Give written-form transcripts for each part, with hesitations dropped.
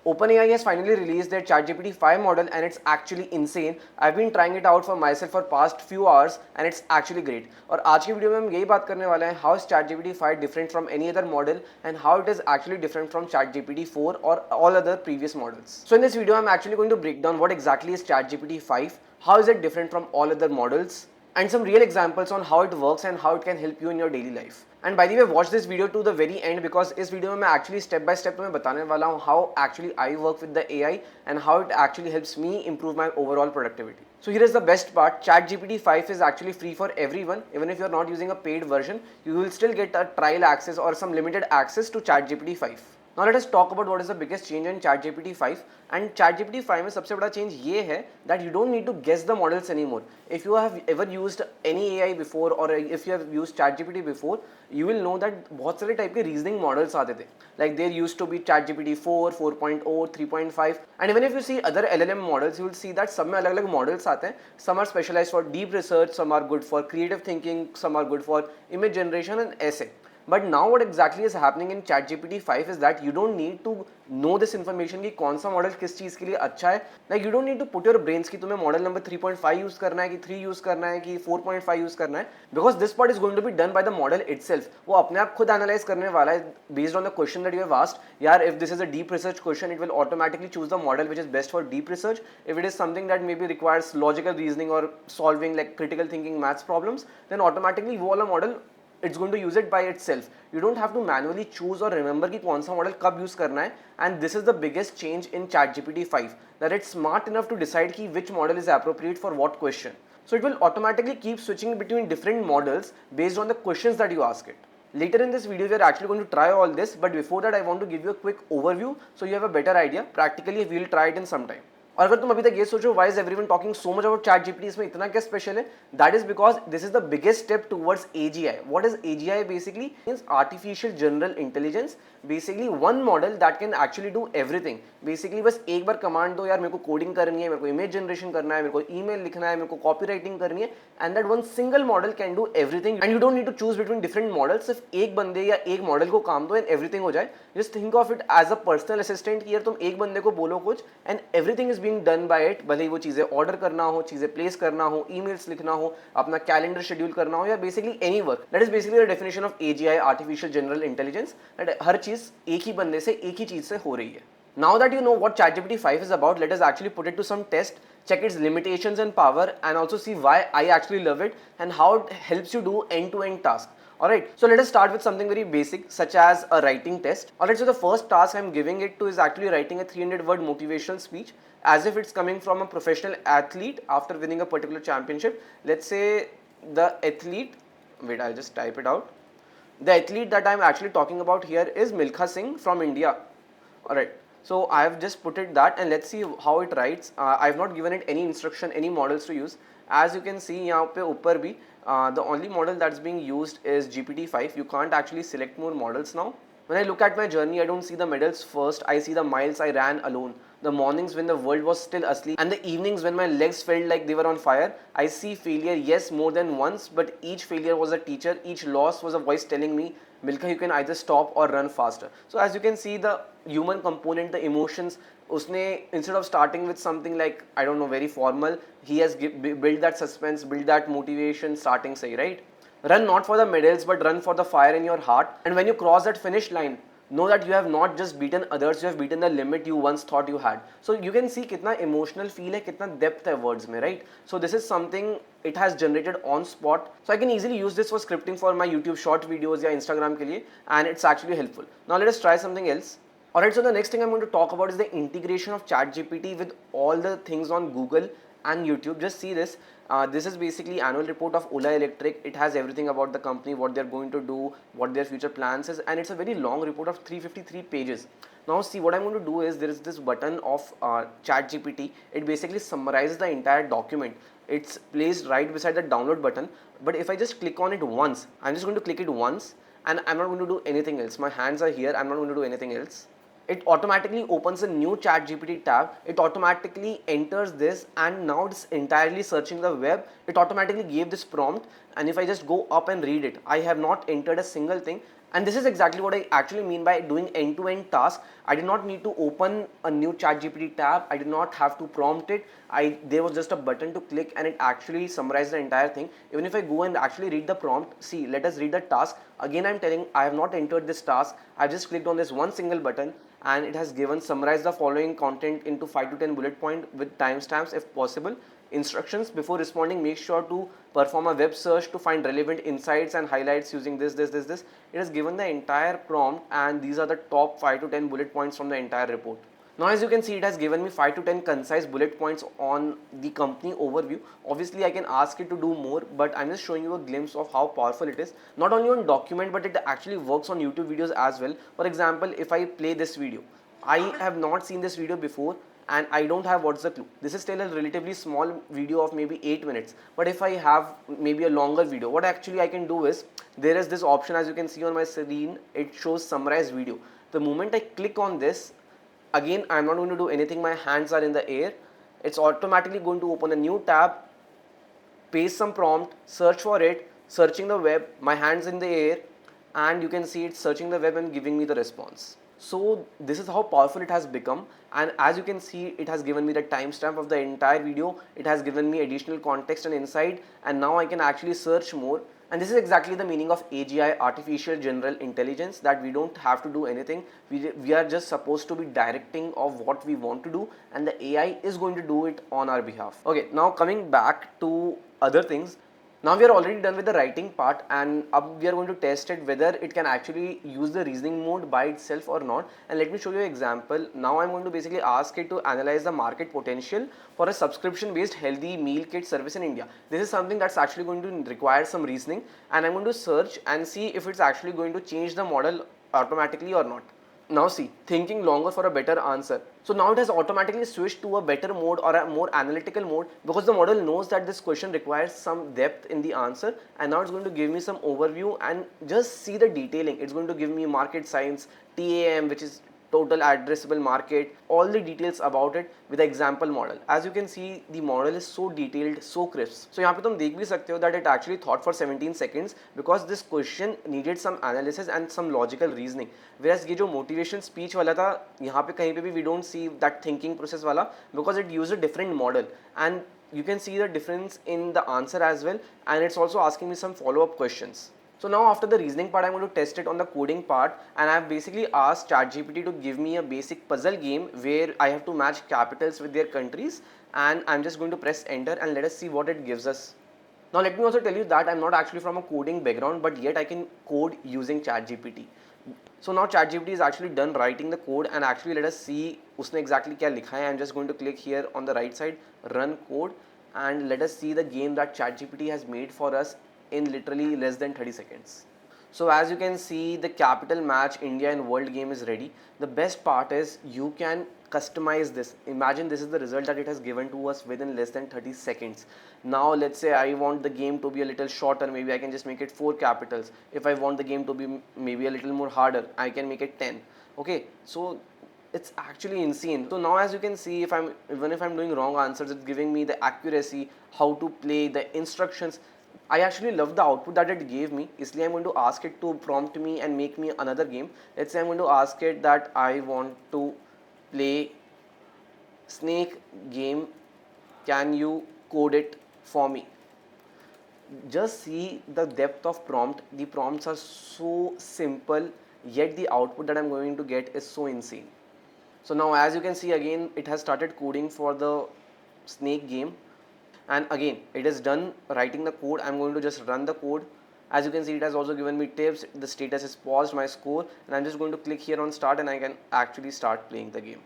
OpenAI has finally released their ChatGPT 5 model and it's actually insane. I've been trying it out for myself for past few hours and it's actually great. और आज की video में हम यही बात करने वाले हैं how is ChatGPT 5 different from any other model and how it is actually different from ChatGPT 4 or all other previous models. So in this video I'm actually going to break down what exactly is ChatGPT 5, how is it different from all other models, and some real examples on how it works and how it can help you in your daily life. And by the way, watch this video to the very end because इस video में मैं actually step by step तुम्हें बताने वाला हूँ how actually I work with the AI and how it actually helps me improve my overall productivity. So here is the best part. ChatGPT 5 is actually free for everyone. Even if you are not using a paid version, you will still get a trial access or some limited access to ChatGPT 5. Now let us talk about what is the biggest change in ChatGPT 5. And ChatGPT 5 में सबसे बड़ा change ये है that you don't need to guess the models anymore. If you have ever used any AI before or if you have used ChatGPT before, you will know that बहुत सारे type के reasoning models आते थे. Like there used to be ChatGPT 4, 4.0, 3.5, and even if you see other LLM models, you will see that सब में अलग अलग models आते हैं. Some are specialized for deep research, some are good for creative thinking, some are good for image generation and essay. But now what exactly is happening in ChatGPT 5 is that you don't need to know this information कि कौन सा model किस चीज़ के लिए अच्छा है. Like you don't need to put your brains कि तुम्हें मॉडल नंबर 3.5 यूज़ करना है कि 3 यूज़ करना है कि 4.5 यूज़ करना है, because this part is going to be done by the model itself. वो अपने आप खुद एनालाइज करने वाला है based on the question that you have asked. यार if this is a deep research question, it will automatically choose the model which is best for deep research. If it is something that maybe requires logical reasoning or solving like critical thinking maths problems, then automatically वो वाला model it's going to use it by itself. You don't have to manually choose or remember कि कौन सा model कब use करना है. And this is the biggest change in ChatGPT 5, that it's smart enough to decide कि which model is appropriate for what question. So it will automatically keep switching between different models based on the questions that you ask it. Later in this video we are actually going to try all this, but before that I want to give you a quick overview so you have a better idea. Practically we will try it in some time. और अगर तुम अभी तक ये सोचो why is everyone talking so much about ChatGPT, इसमें इतना क्या स्पेशल है, that is because this is the biggest step towards AGI. What is AGI basically? Means artificial general intelligence. Basically one model that can actually do everything. Basically बस एक बार command दो, यार मेरे को कोडिंग करनी है, मेरे को इमेज जनरेशन करना है, मेरे को ईमेल लिखना है, मेरे को कॉपी राइटिंग करनी है, and that one single model can do everything and you don't need to choose between different models. सिर्फ एक बंदे या एक मॉडल को काम दो and everything हो जाए. Just think of it as a personal assistant कि यार तुम एक बंदे को बोलो कुछ and everything is being done by it. भले ही वो चीज़ें ऑर्डर करना हो, चीज़ें प्लेस करना हो, ईमेल्स लिखना हो, अपना कैलेंडर शेड्यूल करना हो, या basically any work. That is basically the definition of AGI, artificial general intelligence. That हर चीज़ एक ही बंदे से एक ही चीज़ से हो रही है. Now that you know what ChatGPT 5 is about, let us actually put it to some test, check its limitations and power, and also see why I actually love it and how it helps you do end-to-end tasks. Alright, so let us start with something very basic such as a writing test. Alright, so the first task I'm giving it to is actually writing a 300-word motivational speech as if it's coming from a professional athlete after winning a particular championship. Let's say the athlete, wait, I'll just type it out. The athlete that I'm actually talking about here is Milkha Singh from India. Alright. So I have just put it that and let's see how it writes. I have not given it any instruction, any models to use. As you can see यहाँ पे ऊपर भी the only model that's being used is GPT-5. You can't actually select more models now. When I look at my journey, I don't see the medals first. I see the miles I ran alone, the mornings when the world was still asleep, and the evenings when my legs felt like they were on fire. I see failure, yes, more than once, but each failure was a teacher. Each loss was a voice telling me, Milkha, you can either stop or run faster. So as you can see, the human component, the emotions, उसने instead of starting with something like, I don't know, very formal, he has built that suspense, built that motivation starting say, right? Run not for the medals, but run for the fire in your heart. And when you cross that finish line, know that you have not just beaten others, you have beaten the limit you once thought you had. So you can see कितना emotional feel है, कितना depth है words में, right? So this is something it has generated on spot. So I can easily use this for scripting for my YouTube short videos या Instagram के लिए, and it's actually helpful. Now let us try something else. Alright, so the next thing I'm going to talk about is the integration of ChatGPT with all the things on Google and YouTube. Just see this. This is basically annual report of Ola Electric. It has everything about the company, what they're going to do, what their future plans is, and it's a very long report of 353 pages. Now see, what I'm going to do is there is this button of ChatGPT. It basically summarizes the entire document. It's placed right beside the download button, but if I just click on it once, I'm just going to click it once and I'm not going to do anything else. My hands are here, I'm not going to do anything else. It automatically opens a new ChatGPT tab. It automatically enters this and now it's entirely searching the web. It automatically gave this prompt, and if I just go up and read it, I have not entered a single thing And this is exactly what I actually mean by doing end-to-end task. I did not need to open a new ChatGPT tab. I did not have to prompt it. There was just a button to click and it actually summarized the entire thing. Even if I go and actually read the prompt, see, let us read the task. Again, I'm telling I have not entered this task. I just clicked on this one single button and it has given summarize the following content into 5 to 10 bullet point with timestamps if possible. Instructions before responding, make sure to perform a web search to find relevant insights and highlights using this. It has given the entire prompt and these are the top 5 to 10 bullet points from the entire report. Now as you can see, it has given me 5 to 10 concise bullet points on the company overview. Obviously I can ask it to do more, but I'm just showing you a glimpse of how powerful it is. Not only on document, but it actually works on YouTube videos as well. For example, if I play this video, I have not seen this video before and I don't have what's the clue. This is still a relatively small video of maybe 8 minutes. But if I have maybe a longer video, what actually I can do is, there is this option as you can see on my screen, it shows summarize video. The moment I click on this, again I'm not going to do anything, my hands are in the air. It's automatically going to open a new tab, paste some prompt, search for it, searching the web, my hands in the air, and you can see it searching the web and giving me the response. So this is how powerful it has become, and as you can see, it has given me the timestamp of the entire video, it has given me additional context and insight, and now I can actually search more. And this is exactly the meaning of AGI, Artificial General Intelligence, that we don't have to do anything. We are just supposed to be directing of what we want to do, and the AI is going to do it on our behalf. Okay, now coming back to other things. Now we are already done with the writing part, and we are going to test it whether it can actually use the reasoning mode by itself or not. And let me show you an example. Now I'm going to basically ask it to analyze the market potential for a subscription based healthy meal kit service in India. This is something that's actually going to require some reasoning, and I'm going to search and see if it's actually going to change the model automatically or not. Now see, thinking longer for a better answer. So now it has automatically switched to a better mode or a more analytical mode, because the model knows that this question requires some depth in the answer, and now it's going to give me some overview and just see the detailing. It's going to give me market science, TAM, which is total addressable market, all the details about it with the example model. As you can see, the model is so detailed, so crisp. So यहाँ पे तुम देख भी सकते हो that it actually thought for 17 seconds because this question needed some analysis and some logical reasoning. Whereas ये जो motivation speech वाला था, यहाँ पे कहीं पे भी we don't see that thinking process वाला, because it used a different model, and you can see the difference in the answer as well, and it's also asking me some follow-up questions. So now after the reasoning part, I'm going to test it on the coding part, and I've basically asked ChatGPT to give me a basic puzzle game where I have to match capitals with their countries, and I'm just going to press enter and let us see what it gives us. Now let me also tell you that I'm not actually from a coding background, but yet I can code using ChatGPT. So now ChatGPT is actually done writing the code, and actually let us see उसने exactly क्या लिखा है. I'm just going to click here on the right side, run code, and let us see the game that ChatGPT has made for us in literally less than 30 seconds. So as you can see, the capital match India and world game is ready. The best part is you can customize this. Imagine this is the result that it has given to us within less than 30 seconds. Now let's say I want the game to be a little shorter, maybe I can just make it 4 capitals. If I want the game to be maybe a little more harder, I can make it 10. Okay, so it's actually insane. So now as you can see, even if I'm doing wrong answers, it's giving me the accuracy, how to play, the instructions. I actually love the output that it gave me. Isliye I'm going to ask it to prompt me and make me another game. Let's say I'm going to ask it that I want to play snake game. Can you code it for me? Just see the depth of prompt. The prompts are so simple, yet the output that I'm going to get is so insane. So now as you can see, again it has started coding for the snake game, and again it is done writing the code. I'm going to just run the code. As you can see, it has also given me tips, the status is paused, my score, and I'm just going to click here on start, and I can actually start playing the game.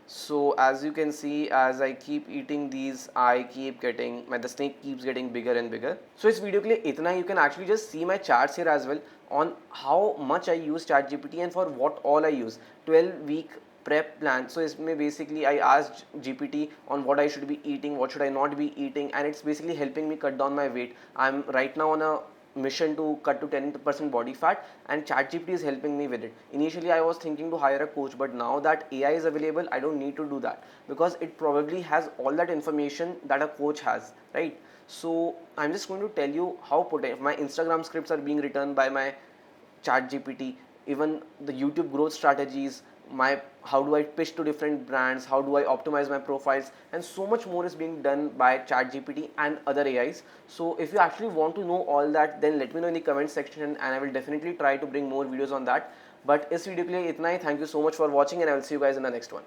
So as you can see, as I keep eating these, I keep getting, the snake keeps getting bigger and bigger. So इस video के लिए इतना ही. You can actually just see my charts here as well on how much I use ChatGPT and for what all I use. 12-week prep plan. So इसमें basically I asked GPT on what I should be eating, what should I not be eating, and it's basically helping me cut down my weight. I'm right now on a mission to cut to 10% body fat, and ChatGPT is helping me with it. Initially I was thinking to hire a coach, but now that AI is available, I don't need to do that because it probably has all that information that a coach has, right? So I'm just going to tell you how my Instagram scripts are being written by my ChatGPT, even the YouTube growth strategies, my how do I pitch to different brands, how do I optimize my profiles, and so much more is being done by ChatGPT and other AIs. So if you actually want to know all that, then let me know in the comment section and I will definitely try to bring more videos on that. But इस video के लिए इतना ही. Thank you so much for watching and I will see you guys in the next one.